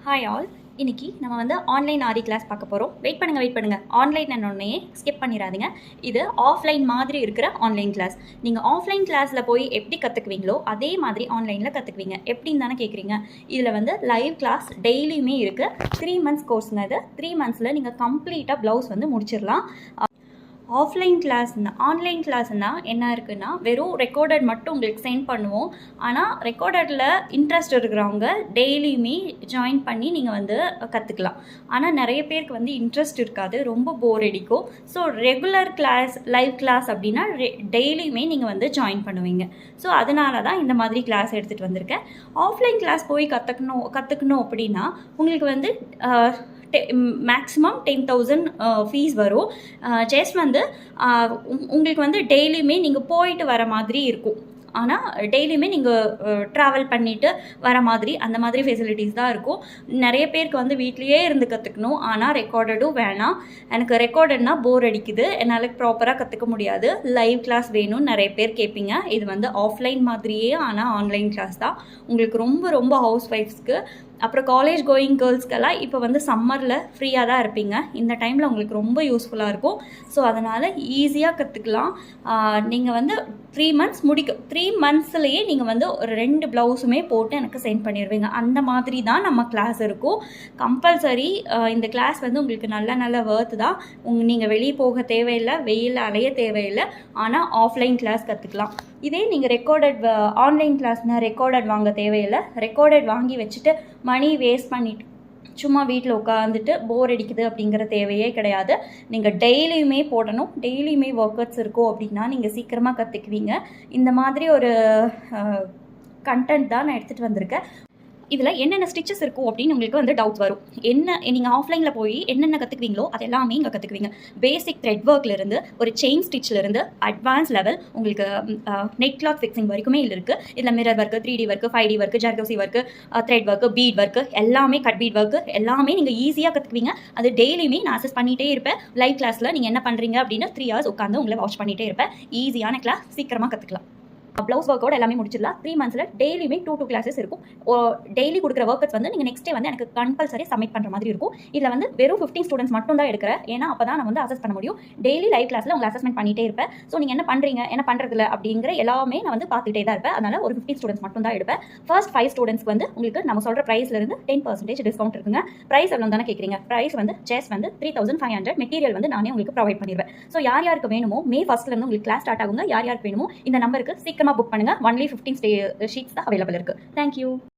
Hi all. இன்னைக்கு நம்ம வந்து ஆன்லைன் ஆரி கிளாஸ் பார்க்க போகிறோம். வெயிட் பண்ணுங்கள். ஆன்லைன் என்னொன்னே ஸ்கிப் பண்ணிடாதீங்க. இது ஆஃப்லைன் மாதிரி இருக்கிற ஆன்லைன் கிளாஸ். நீங்கள் ஆஃப்லைன் கிளாஸில் போய் எப்படி கற்றுக்குவீங்களோ அதே மாதிரி ஆன்லைனில் கற்றுக்குவீங்க. எப்படின்னு தானே கேட்குறீங்க. இதில் வந்து லைவ் கிளாஸ் டெய்லியுமே இருக்குது. 3 months கோர்ஸ்ங்க இது. 3 monthsல நீங்கள் கம்ப்ளீட்டாக ப்ளவுஸ் வந்து முடிச்சிடலாம். ஆன்லைன் கிளாஸ்னால் என்ன இருக்குன்னா, வெறும் ரெக்கார்டட் மட்டும் உங்களுக்கு சென்ட் பண்ணுவோம். ஆனால் ரெக்கார்டடில் இன்ட்ரெஸ்ட் இருக்கிறவங்க டெய்லியுமே ஜாயின் பண்ணி நீங்கள் வந்து கற்றுக்கலாம். ஆனால் நிறைய பேருக்கு வந்து இன்ட்ரெஸ்ட் இருக்காது, ரொம்ப போர் அடிக்கும். So regular class, live class அப்படின்னா டெய்லியுமே நீங்கள் வந்து ஜாயின் பண்ணுவீங்க. ஸோ அதனால தான் இந்த மாதிரி கிளாஸ் எடுத்துகிட்டு வந்திருக்கேன். ஆஃப்லைன் கிளாஸ் போய் கற்றுக்கணும் அப்படின்னா உங்களுக்கு வந்து மேக்ஸிமம் 10,000 ஃபீஸ் வரும். ஜஸ்ட் வந்து உங்களுக்கு வந்து டெய்லியுமே நீங்கள் போயிட்டு வர மாதிரி இருக்கும். ஆனால் டெய்லியுமே நீங்கள் ட்ராவல் பண்ணிவிட்டு வர மாதிரி அந்த மாதிரி ஃபெசிலிட்டிஸ் தான் இருக்கும். நிறைய பேருக்கு வந்து வீட்லேயே இருந்து கற்றுக்கணும், ஆனால் ரெக்கார்டடும் வேணாம், எனக்கு ரெக்கார்டட்னா போர் அடிக்குது, என்னால் ப்ராப்பராக கற்றுக்க முடியாது, லைவ் கிளாஸ் வேணும்னு நிறைய பேர் கேட்பீங்க. இது வந்து ஆஃப்லைன் மாதிரியே ஆனால் ஆன்லைன் கிளாஸ் தான். உங்களுக்கு ரொம்ப ரொம்ப ஹவுஸ் ஒய்ஃப்ஸ்க்கு, அப்புறம் காலேஜ் கோயிங் கேர்ள்ஸ்க்கெல்லாம் இப்போ வந்து சம்மரில் ஃப்ரீயாக தான் இருப்பீங்க. இந்த டைமில் உங்களுக்கு ரொம்ப யூஸ்ஃபுல்லாக இருக்கும். ஸோ அதனால் ஈஸியாக கற்றுக்கலாம். நீங்கள் வந்து 3 months 3 monthsலேயே நீங்கள் வந்து ஒரு 2 ப்ளவுஸுமே போட்டு எனக்கு சென்ட் பண்ணிடுவீங்க. அந்த மாதிரி தான் நம்ம கிளாஸ் இருக்கும். கம்பல்சரி இந்த கிளாஸ் வந்து உங்களுக்கு நல்ல ஒர்த்து தான். நீங்கள் வெளியே போக தேவையில்லை, வெயில் அலைய தேவையில்லை, ஆனால் ஆஃப்லைன் கிளாஸ் கற்றுக்கலாம். இதே நீங்கள் ஆன்லைன் கிளாஸ்னால் ரெக்கார்டட் வாங்க தேவையில்லை. ரெக்கார்டட் வாங்கி வச்சுட்டு மணி வேஸ்ட் பண்ணிட்டு சும்மா வீட்டில் உட்காந்துட்டு போர் அடிக்குது அப்படிங்கிற தேவையே கிடையாது. நீங்கள் டெய்லியுமே போடணும், டெய்லியுமே ஒர்க் அவுட்ஸ் இருக்கும் அப்படின்னா நீங்கள் சீக்கிரமாக கற்றுக்குவீங்க. இந்த மாதிரி ஒரு கண்டென்ட் தான் நான் எடுத்துகிட்டு வந்திருக்கேன். இதில் என்னென்ன ஸ்டிச்சஸ் இருக்கும் அப்படின்னு உங்களுக்கு வந்து டவுட்ஸ் வரும். நீங்கள் ஆஃப்லைனில் போய் என்னென்ன கற்றுக்குவீங்களோ அது எல்லாமே இங்கே கற்றுக்குவீங்க. பேசிக் த்ரெட் ஒர்க்லேருந்து ஒரு செயின் ஸ்டிச்சிலேருந்து அட்வான்ஸ் லெவல் உங்களுக்கு நெட் கிளாத் ஃபிக்ஸிங் வரைக்குமே இருக்குது. இதில் mirror work, 3D work, 5D work, zardozi work, thread work, beat work, எல்லாமே கட் பீட் ஒர்க்கு எல்லாமே நீங்கள் ஈஸியாக கற்றுக்குவீங்க. அது டெய்லியுமே நான் அசஸ் பண்ணிகிட்டே இருப்பேன். லைவ் கிளாஸில் நீங்கள் என்ன பண்ணுறீங்க அப்படின்னு 3 hours உட்காந்து உங்களை வாட்ச் பண்ணிகிட்டே இருப்பேன். ஈஸியான கிளாஸ், சீக்கிரமாக கற்றுக்கலாம். ப்ளவுஸ் ஒர்க்கோட எல்லாமே முடிச்சிடலாம். 3 monthsல டெய்லியுமே 2 classes இருக்கும். டெய்லி கொடுக்குற ஒர்க்கர்ஸ் வந்து நீங்கள் நெக்ஸ்ட் டே வந்து எனக்கு கம்பல்சரி சப்மிட் பண்ணுற மாதிரி இருக்கும். இதில் வந்து வெறும் 15 students மட்டும் தான் எடுக்கிறேன். ஏன்னா அப்போ தான் நான் வந்து அசஸ் பண்ண முடியும். டெய்லி லைவ் கிளாஸில் உங்களை அசஸ்மெண்ட் பண்ணிகிட்டே இருப்பேன். ஸோ நீங்கள் என்ன பண்ணுறீங்க, என்ன பண்ணுறதில்ல அப்படிங்கிற எல்லாமே நான் வந்து பார்த்துட்டே தான் இருப்பேன். அதனால் ஒரு 15 students மட்டும் தான் எடுப்பேன். ஃபர்ஸ்ட் 5 students வந்து உங்களுக்கு நம்ம சொல்கிற ப்ரைஸ்லேருந்து 10% டிஸ்கவுண்ட் இருக்குங்க. ப்ரைஸ் எவ்வளோ தானே கேட்குறீங்க. ப்ரைஸ் வந்து ஜஸ்ட் வந்து 3,500. மெட்டீரியல் வந்து நானே உங்களுக்கு ப்ரொவைட் பண்ணிடுவேன். ஸோ யாருக்கு வேணுமோ மே 1 உங்களுக்கு கிளாஸ் ஸ்டார்ட் ஆகுங்க. யாருக்கு வேணுமோ இந்த நம்பருக்கு சீக்கிரமாக புக் பண்ணுங்கள். ஒன்லி 15 sheets தான் அவைலபிள் இருக்குது. தேங்க்யூ.